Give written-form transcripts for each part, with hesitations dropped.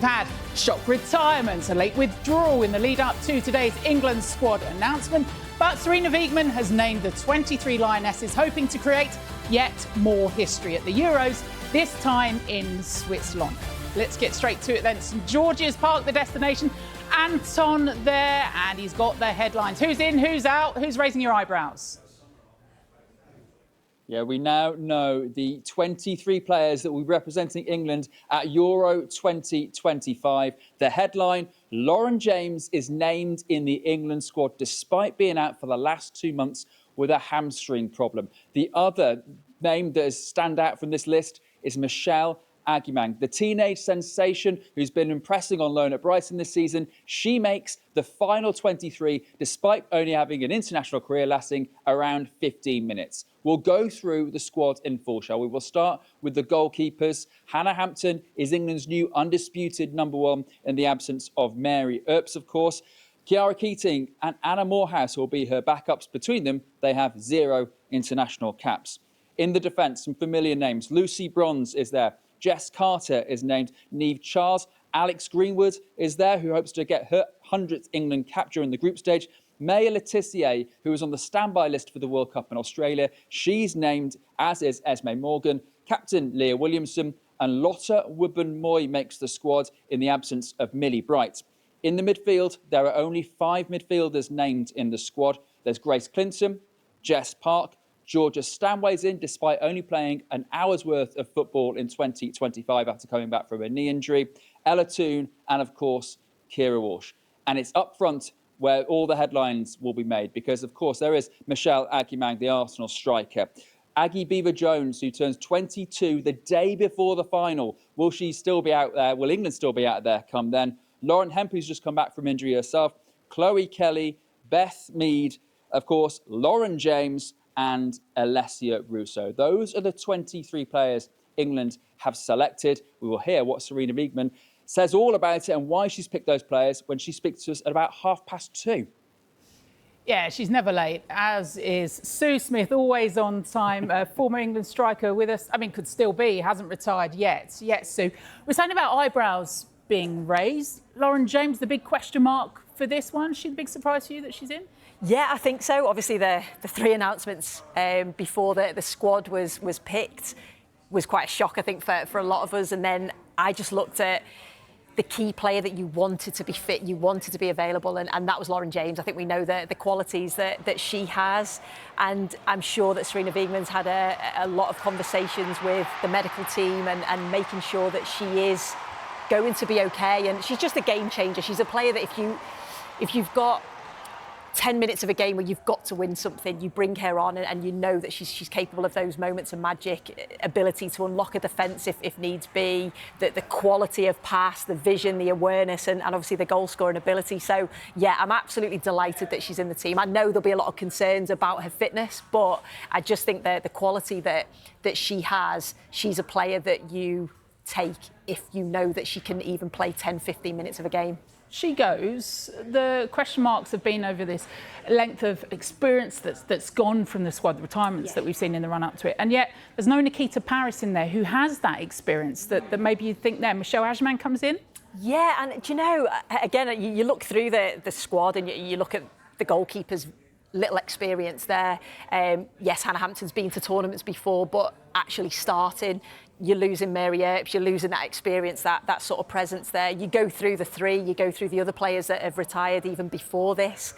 Had shock retirements, a late withdrawal in the lead up to today's England squad announcement, but Sarina Wiegman has named the 23 Lionesses, hoping to create yet more history at the Euros, this time in Switzerland. Let's get straight to it then. St George's Park, the destination. Anton there, and he's got the headlines. Who's in, who's out, who's raising your eyebrows? Yeah, we now know the 23 players that will be representing England at Euro 2025. The headline, Lauren James is named in the England squad despite being out for the last 2 months with a hamstring problem. The other name that has stand out from this list is Michelle Aguimang, the teenage sensation who's been impressing on loan at Brighton this season. She makes the final 23 despite only having an international career lasting around 15 minutes. We'll go through the squad in full, shall we? We'll start with the goalkeepers. Hannah Hampton is England's new undisputed #1 in the absence of Mary Earps, of course. Kiara Keating and Anna Morehouse will be her backups. Between them, they have 0 international caps. In the defence, some familiar names. Lucy Bronze is there. Jess Carter is named. Niamh Charles. Alex Greenwood is there, who hopes to get her 100th England cap during the group stage. Maya Letitia, who is on the standby list for the World Cup in Australia, she's named, as is Esme Morgan. Captain Leah Williamson and Lotta Wubben-Moy makes the squad in the absence of Millie Bright. In the midfield, there are only 5 midfielders named in the squad. There's Grace Clinton, Jess Park, Georgia Stanway's in, despite only playing an hour's worth of football in 2025 after coming back from a knee injury. Ella Toone and, of course, Kira Walsh. And it's up front where all the headlines will be made because, of course, there is Michelle Aguimang, the Arsenal striker. Aggie Beever-Jones, who turns 22 the day before the final. Will she still be out there? Will England still be out there come then? Lauren Hemp, who's just come back from injury herself. Chloe Kelly, Beth Mead, of course, Lauren James and Alessia Russo. Those are the 23 players England have selected. We will hear what Sarina Wiegman says all about it and why she's picked those players when she speaks to us at about 2:30. Yeah, she's never late, as is Sue Smith, always on time, former England striker with us. I mean, could still be, hasn't retired yet. Sue. We're saying about eyebrows being raised. Lauren James, the big question mark for this one. She the big surprise for you that she's in? Yeah, I think so. Obviously, the 3 announcements before the squad was picked was quite a shock, I think, for a lot of us. And then I just looked at the key player that you wanted to be fit, you wanted to be available, and that was Lauren James. I think we know the qualities that she has, and I'm sure that Sarina Wiegman's had a lot of conversations with the medical team and making sure that she is going to be okay. And she's just a game changer. She's a player that if you've got 10 minutes of a game where you've got to win something, you bring her on and you know that she's capable of those moments of magic, ability to unlock a defence if needs be, the quality of pass, the vision, the awareness and obviously the goal scoring ability. So, yeah, I'm absolutely delighted that she's in the team. I know there'll be a lot of concerns about her fitness, but I just think that the quality that she has, she's a player that you take if you know that she can even play 10, 15 minutes of a game. She goes. The question marks have been over this length of experience that's gone from the squad, the retirements that we've seen in the run-up to it. And yet there's no Nikita Parris in there who has that experience that maybe you think there. Michelle Aguimang comes in? Yeah, and do you know, again, you look through the squad and you look at the goalkeepers' little experience there. Yes, Hannah Hampton's been to tournaments before, but actually starting, you're losing Mary Earps, you're losing that experience, that sort of presence there. You go through the 3, you go through the other players that have retired even before this.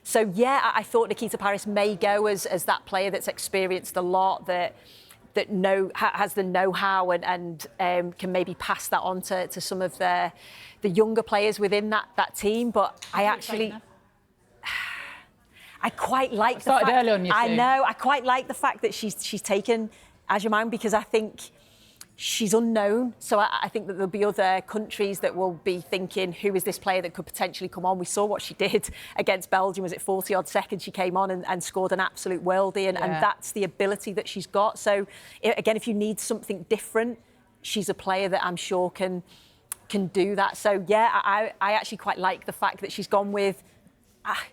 So, yeah, I thought Nikita Parris may go as that player that's experienced a lot, that has the know-how and can maybe pass that on to some of the younger players within that team. But I actually... I quite like the fact... early on, you I see. know. I quite like the fact that she's taken Aguimang because I think she's unknown. So I think that there'll be other countries that will be thinking, who is this player that could potentially come on? We saw what she did against Belgium. Was it 40-odd seconds she came on and scored an absolute worldie? And that's the ability that she's got. So, again, if you need something different, she's a player that I'm sure can do that. So, yeah, I actually quite like the fact that she's gone with...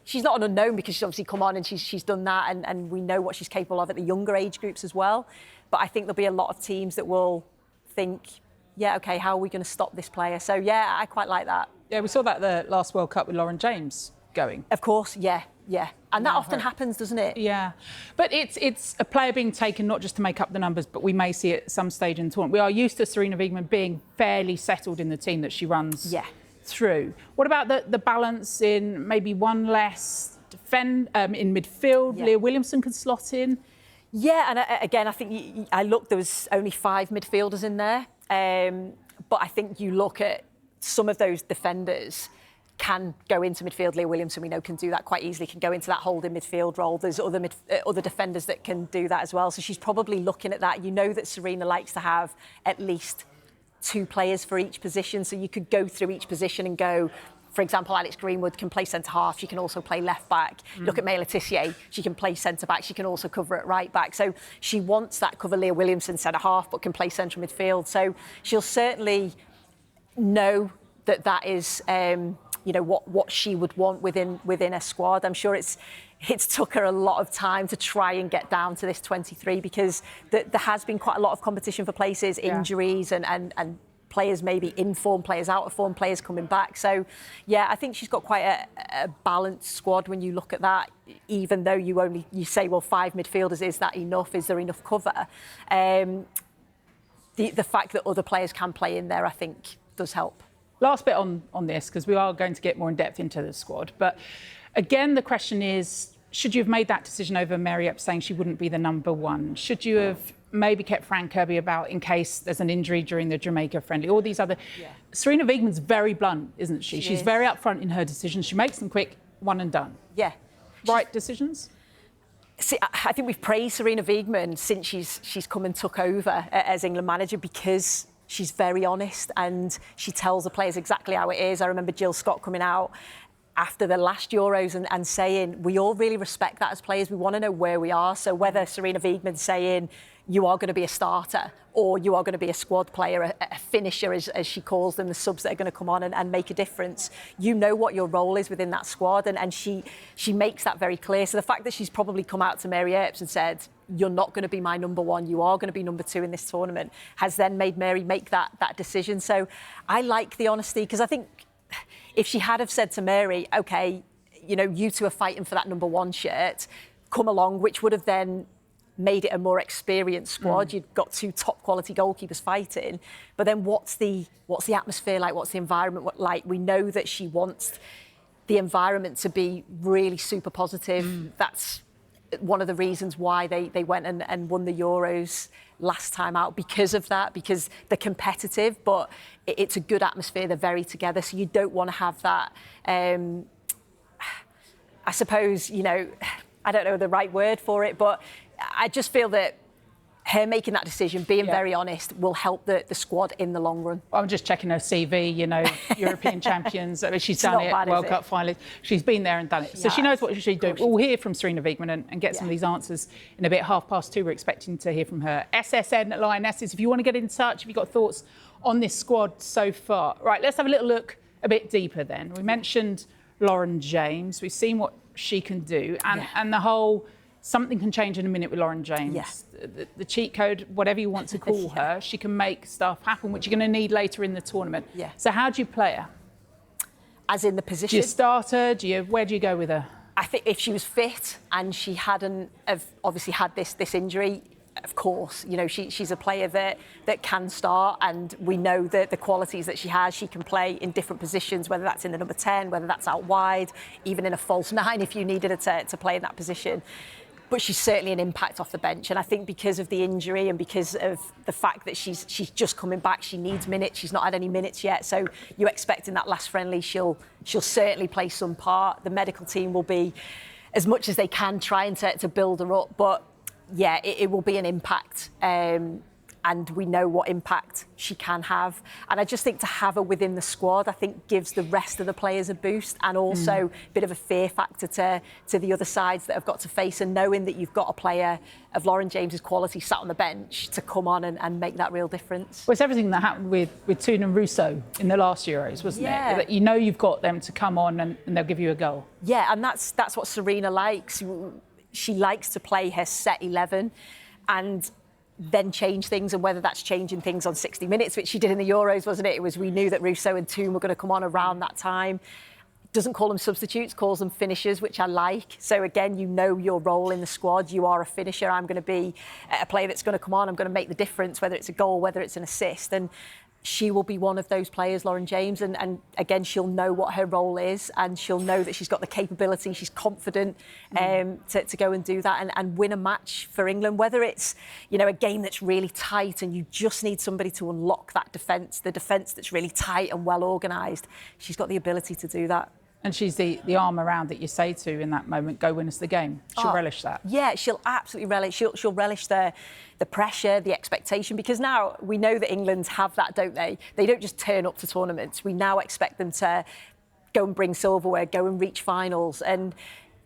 she's not an unknown because she's obviously come on and she's done that and we know what she's capable of at the younger age groups as well. But I think there'll be a lot of teams that will think, yeah, OK, how are we going to stop this player? So, yeah, I quite like that. Yeah, we saw that the last World Cup with Lauren James going. Of course, yeah. And that often happens, doesn't it? Yeah. But it's a player being taken not just to make up the numbers, but we may see it at some stage in the tournament. We are used to Sarina Wiegman being fairly settled in the team that she runs through. What about the balance in maybe one less in midfield? Yeah. Leah Williamson could slot in. Yeah, and again, I think I looked, there was only 5 midfielders in there. But I think you look at some of those defenders can go into midfield. Leah Williamson, we know, can do that quite easily, can go into that holding midfield role. There's other defenders that can do that as well. So she's probably looking at that. You know that Sarina likes to have at least 2 players for each position. So you could go through each position and go, for example, Alex Greenwood can play centre-half. She can also play left-back. Look at May Letitia. She can play centre-back. She can also cover at right-back. So she wants that cover. Leah Williamson, centre-half, but can play central midfield. So she'll certainly know that is... what she would want within a squad. I'm sure it's took her a lot of time to try and get down to this 23 because there has been quite a lot of competition for places, injuries and players maybe in form, players out of form, players coming back. So, yeah, I think she's got quite a balanced squad when you look at that, even though you say, well, 5 midfielders, is that enough? Is there enough cover? The fact that other players can play in there, I think, does help. Last bit on this, because we are going to get more in depth into the squad. But again, the question is, should you have made that decision over Mary Epp saying she wouldn't be the number 1? Should you have maybe kept Fran Kirby about in case there's an injury during the Jamaica friendly? All these other... Yeah. Sarina Wiegman's very blunt, isn't she? She's very upfront in her decisions. She makes them quick, one and done. Yeah. Right decisions? See, I think we've praised Sarina Wiegman since she's come and took over as England manager because she's very honest and she tells the players exactly how it is. I remember Jill Scott coming out after the last Euros and saying, we all really respect that as players. We want to know where we are. So whether Sarina Wiegman's saying, you are going to be a starter or you are going to be a squad player, a finisher, as she calls them, the subs that are going to come on and make a difference, you know what your role is within that squad. And she makes that very clear. So the fact that she's probably come out to Mary Earps and said, you're not going to be my number 1, you are going to be number 2 in this tournament, has then made Mary make that decision. So I like the honesty because I think if she had have said to Mary, OK, you 2 are fighting for that number 1 shirt, come along, which would have then made it a more experienced squad. You've got 2 top quality goalkeepers fighting. But then what's the atmosphere like? What's the environment like? We know that she wants the environment to be really super positive. That's one of the reasons why they went and won the Euros last time out, because of that, because they're competitive, but it's a good atmosphere. They're very together. So you don't want to have that, I suppose, I don't know the right word for it, but I just feel that her making that decision, being very honest, will help the squad in the long run. I'm just checking her CV, European champions. I mean, she's done it, World Cup finalists. She's been there and done it. So she knows what she's doing. We'll hear from Sarina Wiegman and get some of these answers in a bit. 2:30, we're expecting to hear from her. SSN Lionesses, if you want to get in touch, if you've got thoughts on this squad so far. Right, let's have a little look a bit deeper then. We mentioned Lauren James. We've seen what she can do. And the whole... Something can change in a minute with Lauren James. Yeah. The cheat code, whatever you want to call her, she can make stuff happen, which you're going to need later in the tournament. Yeah. So how do you play her? As in the position? Do you start her? Where do you go with her? I think if she was fit and she hadn't obviously had this injury, of course, she's a player that can start, and we know the qualities that she has. She can play in different positions, whether that's in the number 10, whether that's out wide, even in a false 9 if you needed her to play in that position. But she's certainly an impact off the bench. And I think because of the injury and because of the fact that she's just coming back, she needs minutes. She's not had any minutes yet. So you expect in that last friendly, she'll certainly play some part. The medical team will be, as much as they can, trying to build her up. But yeah, it will be an impact. And we know what impact she can have. And I just think to have her within the squad, I think gives the rest of the players a boost, and also a bit of a fear factor to the other sides that have got to face, and knowing that you've got a player of Lauren James's quality sat on the bench to come on and make that real difference. Well, it's everything that happened with Toon and Russo in the last Euros, wasn't it? That you've got them to come on and they'll give you a goal. Yeah, and that's what Sarina likes. She likes to play her set 11, and then change things, and whether that's changing things on 60 minutes, which she did in the Euros, wasn't it? It was, we knew that Russo and Toom were going to come on around that time. Doesn't call them substitutes, calls them finishers, which I like. So again, you know your role in the squad. You are a finisher. I'm going to be a player that's going to come on. I'm going to make the difference, whether it's a goal, whether it's an assist. And she will be one of those players, Lauren James. And again, she'll know what her role is, and she'll know that she's got the capability, she's confident to go and do that and win a match for England, whether it's, you know, a game that's really tight and you just need somebody to unlock that defence, the defence that's really tight and well organised. She's got the ability to do that. And she's the arm around that you say to in that moment, go win us the game. She'll relish that. Yeah, she'll absolutely relish. She'll relish the pressure, the expectation, because now we know that England have that, don't they? They don't just turn up to tournaments. We now expect them to go and bring silverware, go and reach finals. And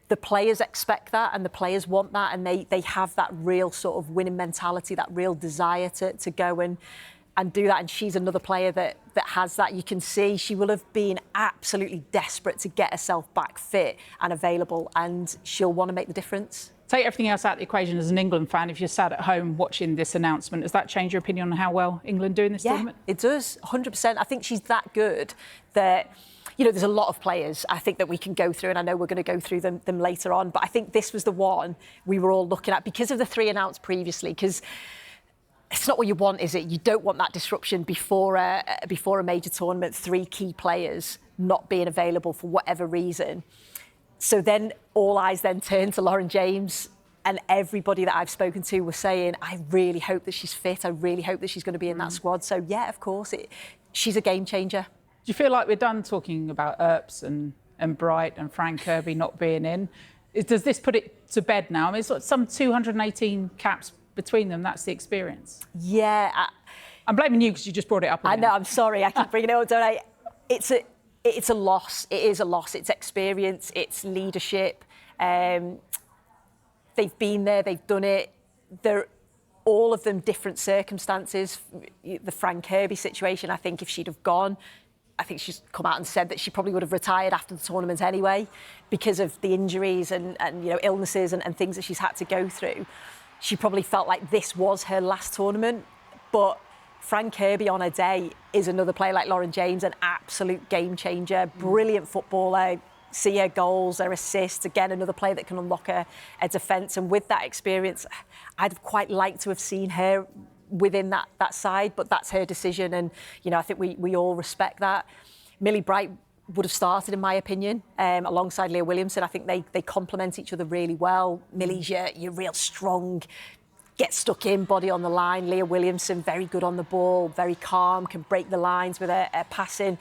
the players expect that, and the players want that, and they have that real sort of winning mentality, that real desire to go and do that. And she's another player that has that. You can see she will have been absolutely desperate to get herself back fit and available, and she'll want to make the difference. Take everything else out of the equation as an England fan. If you're sat at home watching this announcement, does that change your opinion on how well England do in this tournament? Yeah, it does, 100%. I think she's that good that, you know, there's a lot of players I think that we can go through, and I know we're going to go through them later on, but I think this was the one we were all looking at because of the three announced previously, because it's not what you want, is it? You don't want that disruption before a major tournament, three key players not being available for whatever reason. So then all eyes then turn to Lauren James, and everybody that I've spoken to was saying, I really hope that she's fit. I really hope that she's going to be in that squad. So, yeah, of course, she's a game changer. Do you feel like we're done talking about Earps and Bright and Fran Kirby not being in? Does this put it to bed now? I mean, it's some 218 caps between them. That's the experience. Yeah. I'm blaming you because you just brought it up again. I know, I'm sorry. I keep bringing it up, don't I? It's a loss. It is a loss. It's experience. It's leadership. They've been there. They've done it. They're all of them different circumstances. The Fran Kirby situation, I think if she'd have gone, I think she's come out and said that she probably would have retired after the tournament anyway because of the injuries and you know, illnesses and things that she's had to go through. She probably felt like this was her last tournament. But Fran Kirby on her day is another player like Lauren James, an absolute game changer, brilliant footballer. See her goals, her assists. Again, another player that can unlock her defence. And with that experience, I'd quite like to have seen her within that side, but that's her decision. And, you know, I think we all respect that. Millie Bright would have started, in my opinion, alongside Leah Williamson. I think they complement each other really well. Millie's your real strong, get stuck in, body on the line. Leah Williamson, very good on the ball, very calm, can break the lines with her passing.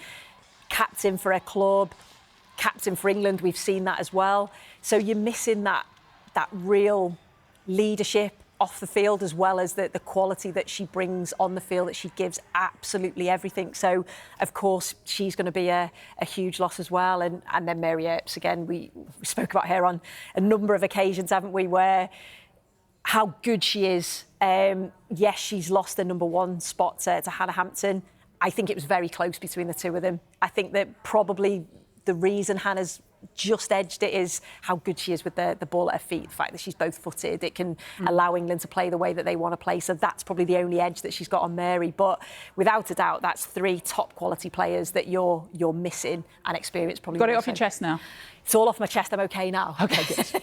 Captain for her club, captain for England, we've seen that as well. So you're missing that real leadership off the field, as well as the quality that she brings on the field, that she gives absolutely everything. So, of course, she's going to be a huge loss as well. And then Mary Earps, again, we spoke about her on a number of occasions, haven't we, where how good she is. Yes, she's lost the number one spot to Hannah Hampton. I think it was very close between the two of them. I think that probably the reason Hannah's just edged it is how good she is with the ball at her feet. The fact that she's both-footed, it can allow England to play the way that they want to play. So that's probably the only edge that she's got on Mary. But without a doubt, that's three top-quality players that you're missing, and experience probably. Got it off your chest now? It's all off my chest. I'm okay now. Okay, good.